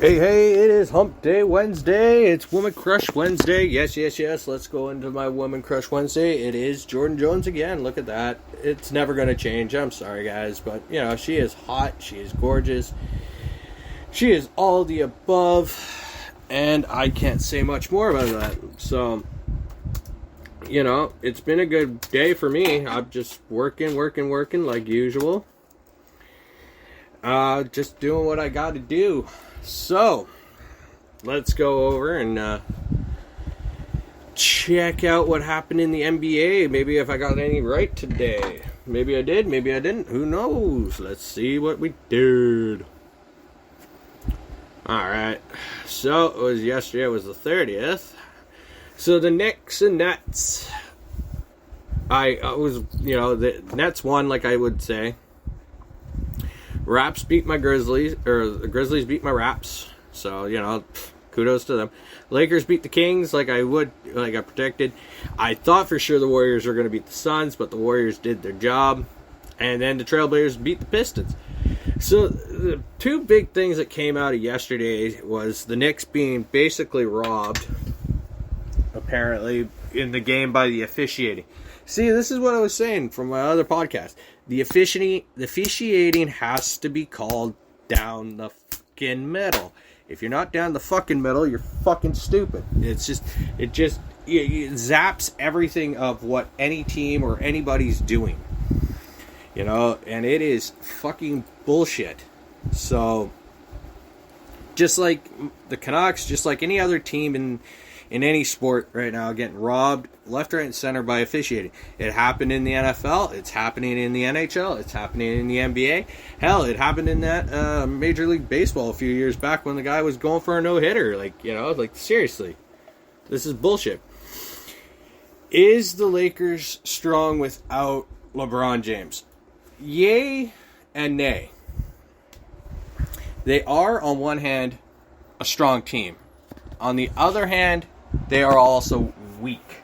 Hey, it is Hump Day Wednesday. It's Woman Crush Wednesday. Yes. Let's go into my Woman Crush Wednesday. It is Jordan Jones again. Look at that. It's never going to change. I'm sorry, guys. But, she is hot. She is gorgeous. She is all the above. And I can't say much more about that. So, it's been a good day for me. I'm just working like usual. Just doing what I got to do. So, let's go over and check out what happened in the NBA. Maybe if I got any right today. Maybe I did, maybe I didn't. Who knows? Let's see what we did. Alright. So, it was yesterday. It was the 30th. So, the Knicks and Nets. The Nets won, like I would say. Raps beat my Grizzlies, or the Grizzlies beat my Raps. So, kudos to them. Lakers beat the Kings like I predicted. I thought for sure the Warriors were going to beat the Suns, but the Warriors did their job. And then the Trailblazers beat the Pistons. So, the two big things that came out of yesterday was the Knicks being basically robbed, apparently, in the game by the officiating. See, this is what I was saying from my other podcast. The officiating has to be called down the fucking middle. If you're not down the fucking middle, you're fucking stupid. It zaps everything of what any team or anybody's doing. And it is fucking bullshit. So, just like the Canucks, just like any other team in any sport right now, getting robbed left, right, and center by officiating. It happened in the NFL. It's happening in the NHL. It's happening in the NBA. Hell, it happened in that Major League Baseball a few years back when the guy was going for a no-hitter. Seriously. This is bullshit. Is the Lakers strong without LeBron James? Yay and nay. They are, on one hand, a strong team. On the other hand, they are also weak,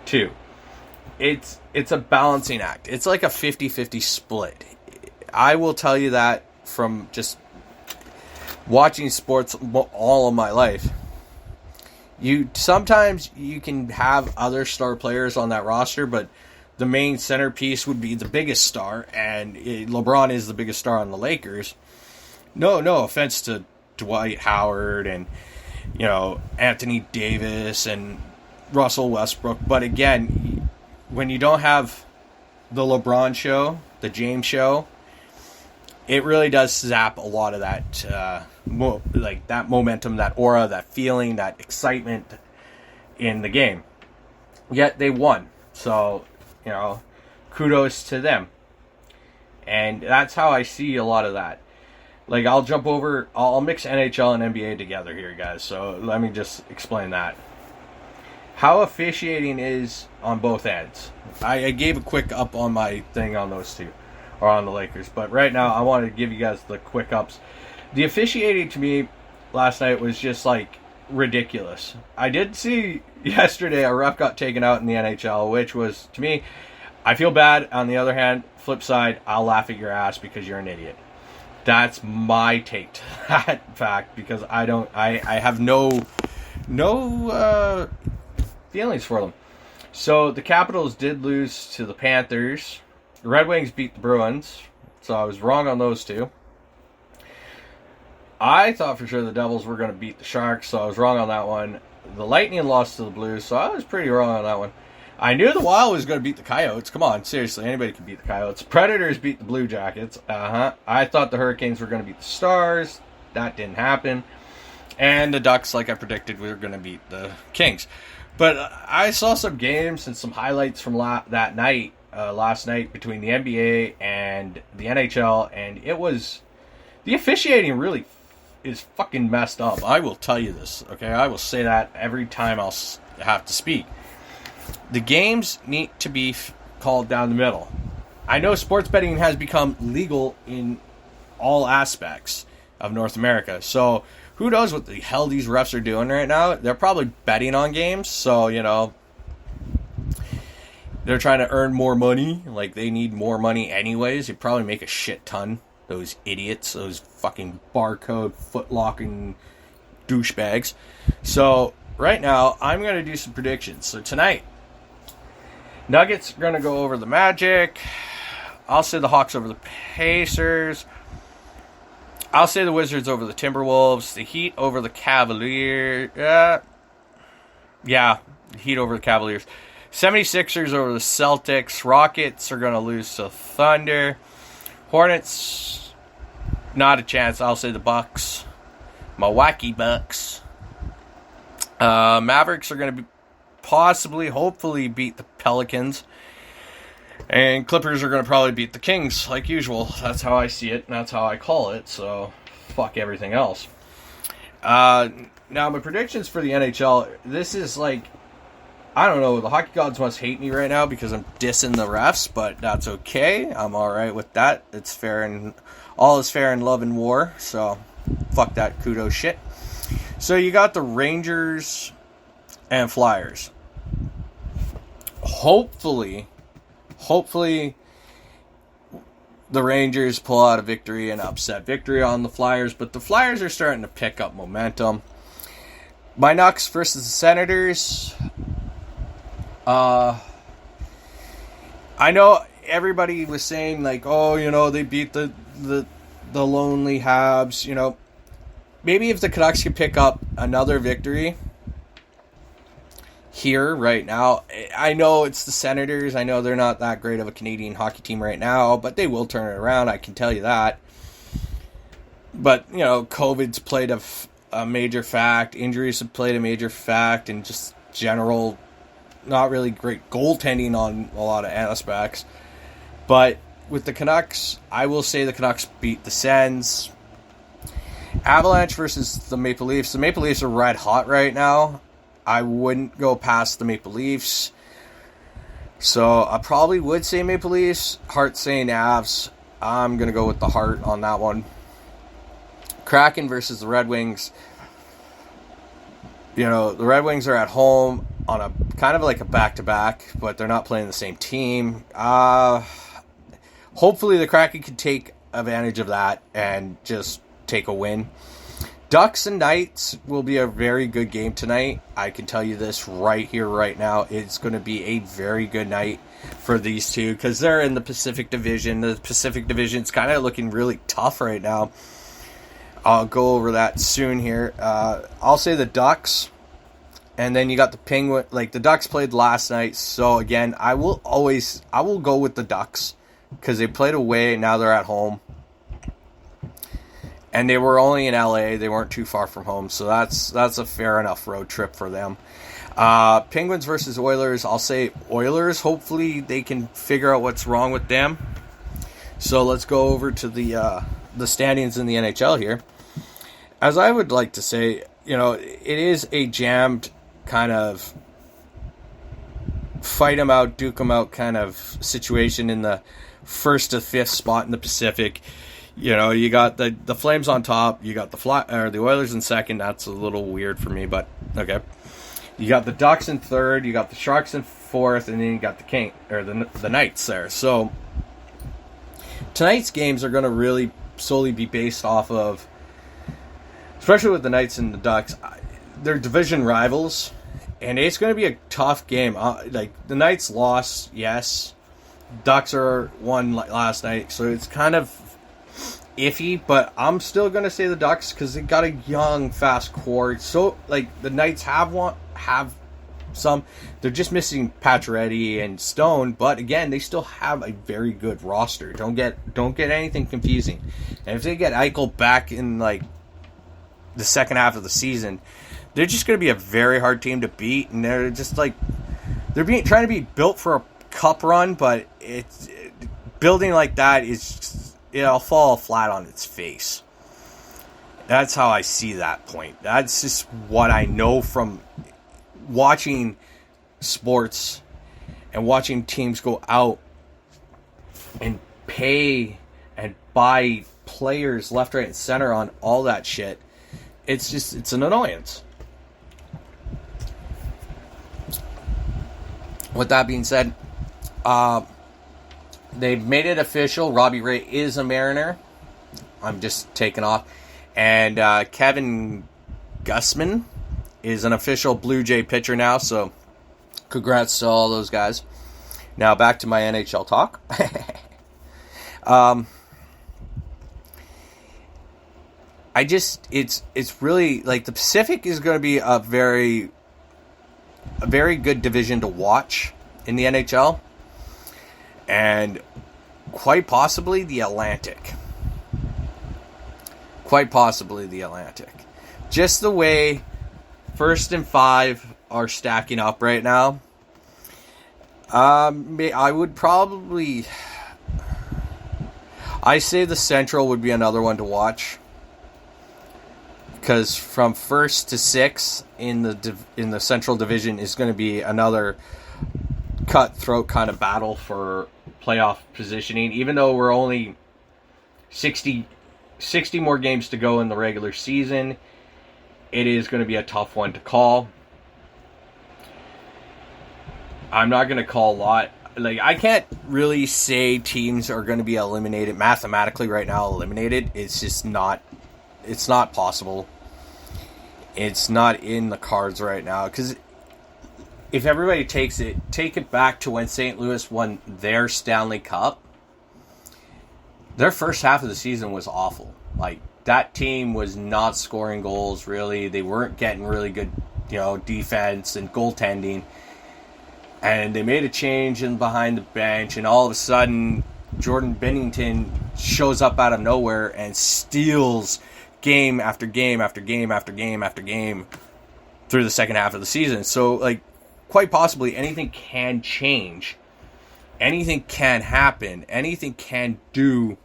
too. It's a balancing act. It's like a 50-50 split. I will tell you that from just watching sports all of my life. Sometimes you can have other star players on that roster, but the main centerpiece would be the biggest star, and LeBron is the biggest star on the Lakers. No offense to Dwight Howard and Anthony Davis and Russell Westbrook. But again, when you don't have the LeBron show, the James show, it really does zap a lot of that, that momentum, that aura, that feeling, that excitement in the game. Yet they won. So, kudos to them. And that's how I see a lot of that. I'll mix NHL and NBA together here, guys. So let me just explain that. How officiating is on both ends. I gave a quick up on my thing on those two, or on the Lakers. But right now, I wanted to give you guys the quick ups. The officiating to me last night was just ridiculous. I did see yesterday a ref got taken out in the NHL, which was, to me, I feel bad. On the other hand, flip side, I'll laugh at your ass because you're an idiot. That's my take to that fact, because I have no feelings for them. So the Capitals did lose to the Panthers. The Red Wings beat the Bruins, so I was wrong on those two. I thought for sure the Devils were going to beat the Sharks, so I was wrong on that one. The Lightning lost to the Blues, so I was pretty wrong on that one. I knew the Wild was going to beat the Coyotes. Come on, seriously, anybody can beat the Coyotes. Predators beat the Blue Jackets. I thought the Hurricanes were going to beat the Stars. That didn't happen. And the Ducks, like I predicted, were going to beat the Kings. But I saw some games and some highlights from last night between the NBA and the NHL, and the officiating really is fucking messed up. I will tell you this, okay? I will say that every time I'll have to speak. The games need to be called down the middle. I know sports betting has become legal in all aspects of North America. So who knows what the hell these refs are doing right now? They're probably betting on games. So, they're trying to earn more money. They need more money anyways. You probably make a shit ton Those idiots, those fucking barcode, foot-locking douchebags. So, right now, I'm going to do some predictions. So, tonight, Nuggets are going to go over the Magic. I'll say the Hawks over the Pacers. I'll say the Wizards over the Timberwolves. The Heat over the Cavaliers. Yeah, the Heat over the Cavaliers. 76ers over the Celtics. Rockets are going to lose to Thunder. Hornets, not a chance. I'll say the Bucks. Milwaukee Bucks. Mavericks are going to possibly, hopefully, beat the Pelicans. And Clippers are going to probably beat the Kings, like usual. That's how I see it, and that's how I call it, so fuck everything else. Now, my predictions for the NHL, this is like, I don't know, the hockey gods must hate me right now because I'm dissing the refs, but that's okay. I'm alright with that. It's fair, and all is fair in love and war, so fuck that kudos shit. So you got the Rangers and Flyers. Hopefully, the Rangers pull out a victory, an upset victory on the Flyers, but the Flyers are starting to pick up momentum. My Nucks versus the Senators. I know everybody was saying, like, oh, you know, they beat the lonely Habs, you know. Maybe if the Canucks could pick up another victory here right now. I know it's the Senators. I know they're not that great of a Canadian hockey team right now, but they will turn it around. I can tell you that. But, you know, COVID's played a major fact. Injuries have played a major fact. And just general, not really great goaltending on a lot of aspects. But with the Canucks, I will say the Canucks beat the Sens. Avalanche versus the Maple Leafs. The Maple Leafs are red hot right now. I wouldn't go past the Maple Leafs. So I probably would say Maple Leafs. Heart saying Avs. I'm going to go with the Heart on that one. Kraken versus the Red Wings. You know, the Red Wings are at home on a kind of like a back-to-back, but they're not playing the same team. Hopefully the Kraken can take advantage of that and just take a win. Ducks and Knights will be a very good game tonight. I can tell you this right here, right now. It's going to be a very good night for these two because they're in the Pacific Division. The Pacific Division's kind of looking really tough right now. I'll go over that soon here. I'll say the Ducks, and then you got the Penguin. Like, the Ducks played last night, so again, I will go with the Ducks because they played away. Now they're at home. And they were only in LA. They weren't too far from home. So that's a fair enough road trip for them. Penguins versus Oilers. I'll say Oilers. Hopefully they can figure out what's wrong with them. So let's go over to the standings in the NHL here. As I would like to say, you know, it is a jammed kind of fight them out, duke them out kind of situation in the first to fifth spot in the Pacific. You know, you got the Flames on top. You got the Oilers in second. That's a little weird for me, but okay. You got the Ducks in third. You got the Sharks in fourth, and then you got the Knights there. So tonight's games are going to really solely be based off of, especially with the Knights and the Ducks, they're division rivals, and it's going to be a tough game. Like, the Knights lost, yes. Ducks won last night, so it's kind of iffy, but I'm still going to say the Ducks because they got a young, fast core. So, like, the Knights have some. They're just missing Pacioretty and Stone, but again, they still have a very good roster. Don't get anything confusing. And if they get Eichel back in, like, the second half of the season, they're just going to be a very hard team to beat, and they're just like trying to be built for a cup run, but building like that it'll fall flat on its face. That's how I see that point. That's just what I know from watching sports and watching teams go out and pay and buy players left, right, and center on all that shit. It's an annoyance. With that being said, they've made it official. Robbie Ray is a Mariner. I'm just taking off. And Kevin Gussman is an official Blue Jay pitcher now, so congrats to all those guys. Now back to my NHL talk. It's really, like, the Pacific is going to be a very good division to watch in the NHL, and quite possibly the Atlantic. Just the way first and 5 are stacking up right now. I say the Central would be another one to watch, because from 1st to 6th in the Central Division is going to be another cutthroat kind of battle for playoff positioning. Even though we're only 60 more games to go in the regular season, it is going to be a tough one to call. I'm not going to call a lot. Like, I can't really say teams are going to be eliminated mathematically right now. Eliminated, it's just not. It's not possible. It's not in the cards right now, because if everybody take it back to when St. Louis won their Stanley Cup, their first half of the season was awful. Like, that team was not scoring goals, really. They weren't getting really good, defense and goaltending. And they made a change in behind the bench, and all of a sudden, Jordan Binnington shows up out of nowhere and steals game after game after game after game after game through the second half of the season. So, like, quite possibly anything can change. Anything can happen. Anything can do.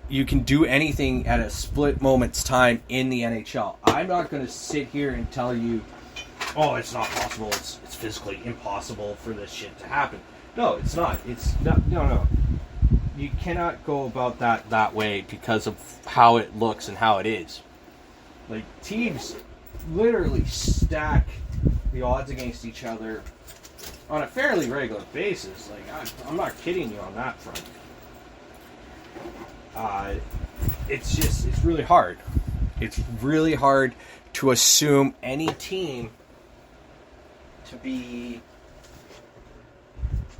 You can do anything at a split moment's time in the NHL. I'm not going to sit here and tell you, oh, it's not possible. It's physically impossible for this shit to happen. No, it's not. It's not. No. You cannot go about that way because of how it looks and how it is. Like, teams literally stack the odds against each other on a fairly regular basis. Like, I'm not kidding you on that front. It's really hard. It's really hard to assume any team to be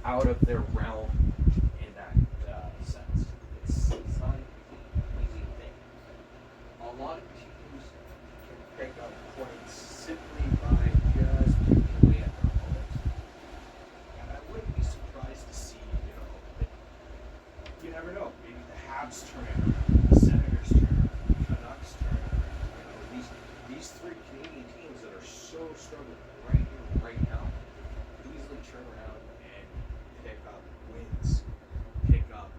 out of their realm in that sense. It's not an easy thing. A lot of teams can pick up points simply by just picking away at their opponents. And I wouldn't be surprised to see, that you never know. Maybe the Habs turn it, the Senators turn it, the Canucks turn it. These three Canadian teams that are so struggling right here, right now, easily turn around and pick up wins, pick up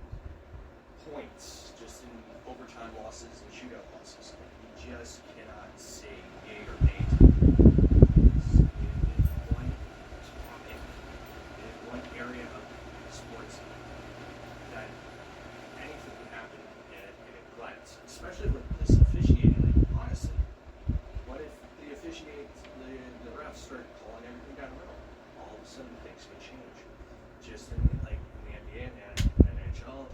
points just in overtime losses and shootout losses. You just cannot say yay or nay to one topic, in one area of sports, that anything can happen in a glance, especially with this officiating. Like, honestly, what if the refs start calling everything down the middle? All of a sudden things can change. Just in the NBA and NHL,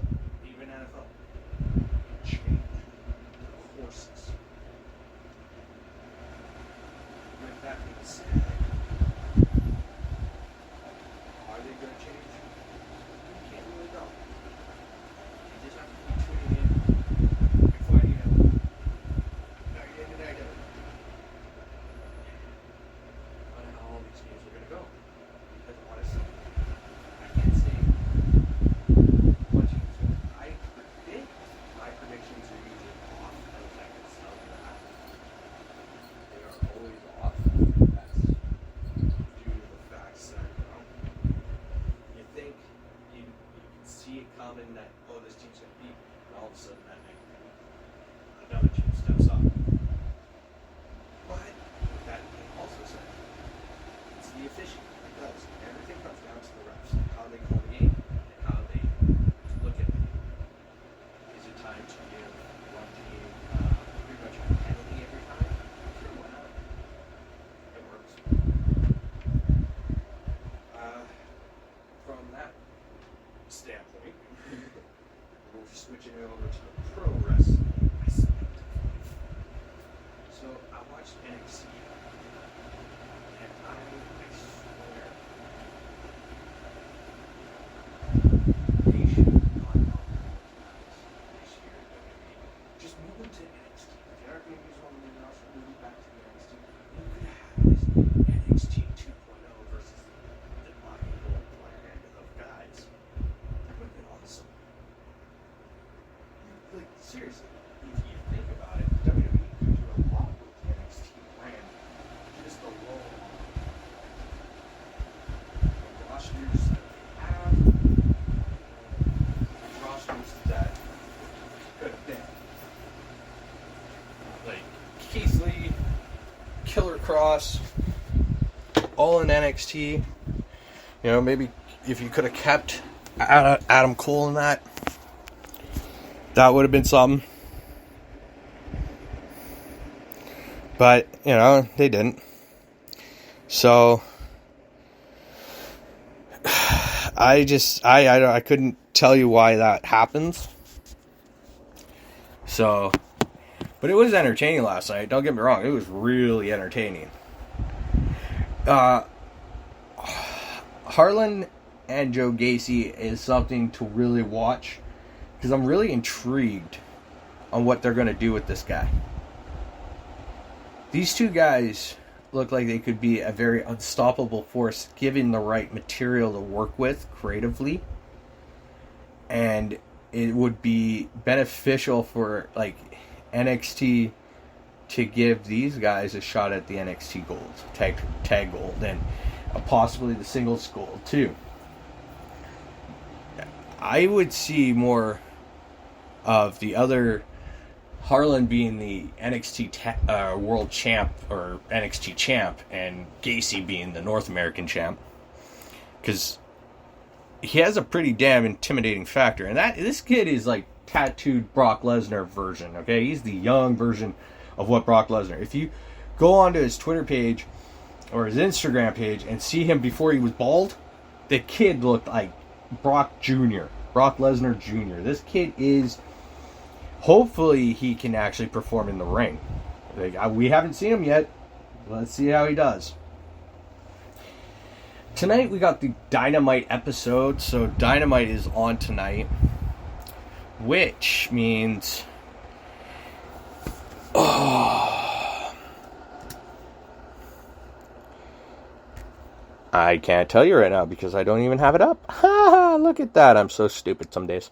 even NFL. Change courses. With that being said, are they going to change? You can't really know. You just have to keep tuning in and finding out. Negative. On how all these games are going to go. Because honestly, I can't say what team's going to. I predict my predictions are usually off. I can tell you that. They are always off. That's due to the facts that, you think you can see it coming that, oh, this team's going to beat, and all of a sudden that night, another team steps up. But that being also said, it's the officiating. It does. Everything comes down to the refs, how they call the game, and how they look at it. Is it time to give one team pretty much a penalty every time? Sure, why not? It works. From that standpoint, aren't going to use one and also move back to the NXT. You could have this NXT 2.0 versus the black and gold brand of guys. That would have been awesome. Like, seriously, if you think about it, WWE could do a lot with the NXT brand. Just alone. The rosters that they have, the rosters that could have been. Like Keith Lee, Killer Cross, all in NXT. You know, maybe if you could have kept Adam Cole in that would have been something. But, you know, they didn't. So, I couldn't tell you why that happens. So, but it was entertaining last night. Don't get me wrong. It was really entertaining. Harlan and Joe Gacy is something to really watch. Because I'm really intrigued on what they're going to do with this guy. These two guys look like they could be a very unstoppable force given the right material to work with creatively. And it would be beneficial for like NXT to give these guys a shot at the NXT gold, tag gold, and possibly the singles gold too. I would see more of the other, Harlan being the NXT World Champ or NXT Champ, and Gacy being the North American Champ, because he has a pretty damn intimidating factor, and this kid is like tattooed Brock Lesnar version. Okay, he's the young version of what Brock Lesnar. If you go onto his Twitter page or his Instagram page and see him before he was bald, the kid looked like Brock Lesnar Jr. This kid is. Hopefully he can actually perform in the ring. We haven't seen him yet. Let's see how he does. Tonight we got the Dynamite episode. So Dynamite is on tonight. Which means... I can't tell you right now because I don't even have it up. Ha! Look at that. I'm so stupid some days.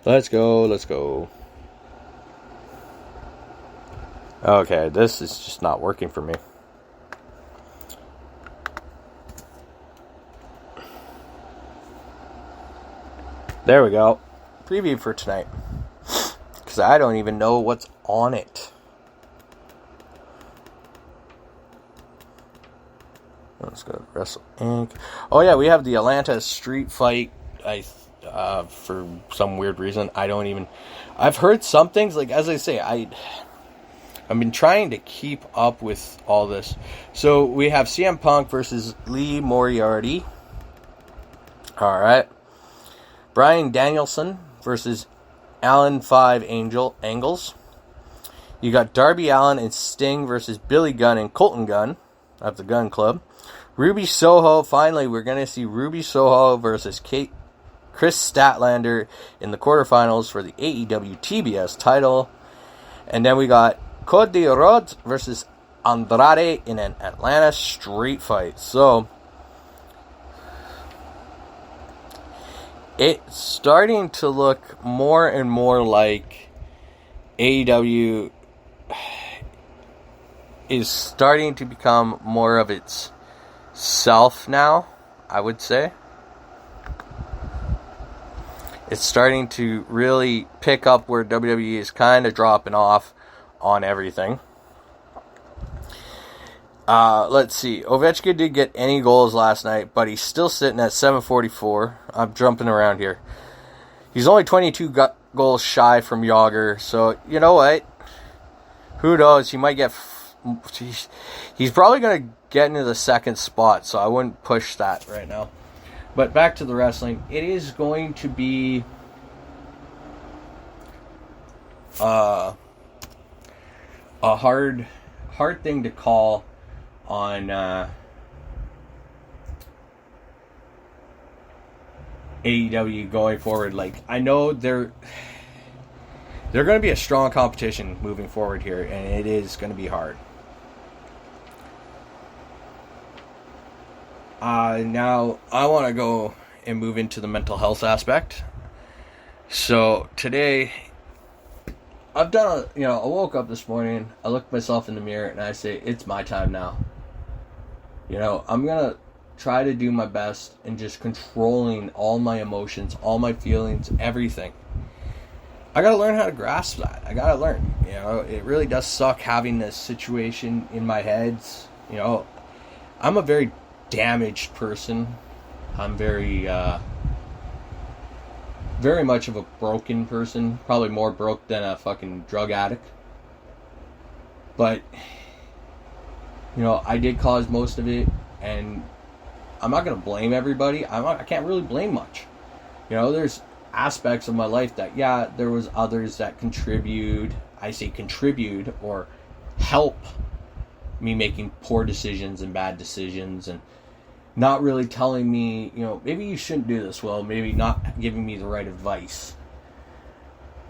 Let's go. Okay, this is just not working for me. There we go. Preview for tonight. Because I don't even know what's on it. Let's go to Wrestle Inc. Oh yeah, we have the Atlanta street fight. For some weird reason, I've heard some things. Like, as I say, I've been trying to keep up with all this. So we have CM Punk versus Lee Moriarty. All right. Bryan Danielson versus Alan 5 Angles. You got Darby Allin and Sting versus Billy Gunn and Colton Gunn of the Gun Club. Ruby Soho, finally, we're going to see Ruby Soho versus Chris Statlander in the quarterfinals for the AEW TBS title. And then we got Cody Rhodes versus Andrade in an Atlanta street fight. So, it's starting to look more and more like AEW is starting to become more of its self now, I would say. It's starting to really pick up where WWE is kind of dropping off on everything. Let's see. Ovechkin did get any goals last night, but he's still sitting at 744. I'm jumping around here. He's only 22 goals shy from Yager, so you know what? Who knows? He might get... He's probably going to get into the second spot, so I wouldn't push that right now. But back to the wrestling. It is going to be a hard thing to call on AEW going forward. Like, I know they're going to be a strong competition moving forward here, and it is going to be hard. Now, I want to go and move into the mental health aspect. So, today, I woke up this morning, I looked myself in the mirror, and I say, it's my time now. I'm going to try to do my best in just controlling all my emotions, all my feelings, everything. I got to learn how to grasp that. I got to learn. It really does suck having this situation in my head. I'm a very damaged person. I'm very much of a broken person. Probably more broke than a fucking drug addict. But, I did cause most of it, and I'm not going to blame everybody. I can't really blame much. There's aspects of my life that, there was others that contribute or help me making poor decisions and bad decisions, and not really telling me, maybe you shouldn't do this, well, maybe not giving me the right advice.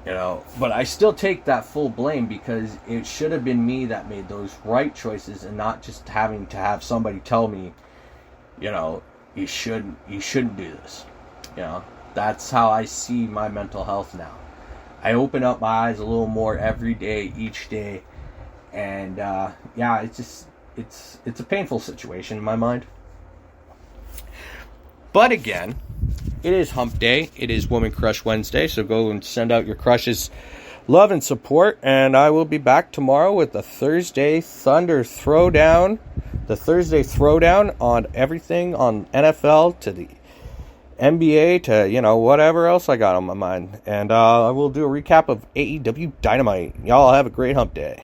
But I still take that full blame, because it should have been me that made those right choices, and not just having to have somebody tell me, you shouldn't do this. That's how I see my mental health now. I open up my eyes a little more every day, each day, and it's a painful situation in my mind. But again, it is Hump Day. It is Woman Crush Wednesday, so go and send out your crushes love and support, and I will be back tomorrow with the Thursday Thunder Throwdown. The Thursday Throwdown on everything, on NFL to the NBA to, whatever else I got on my mind. And I will do a recap of AEW Dynamite. Y'all have a great Hump Day.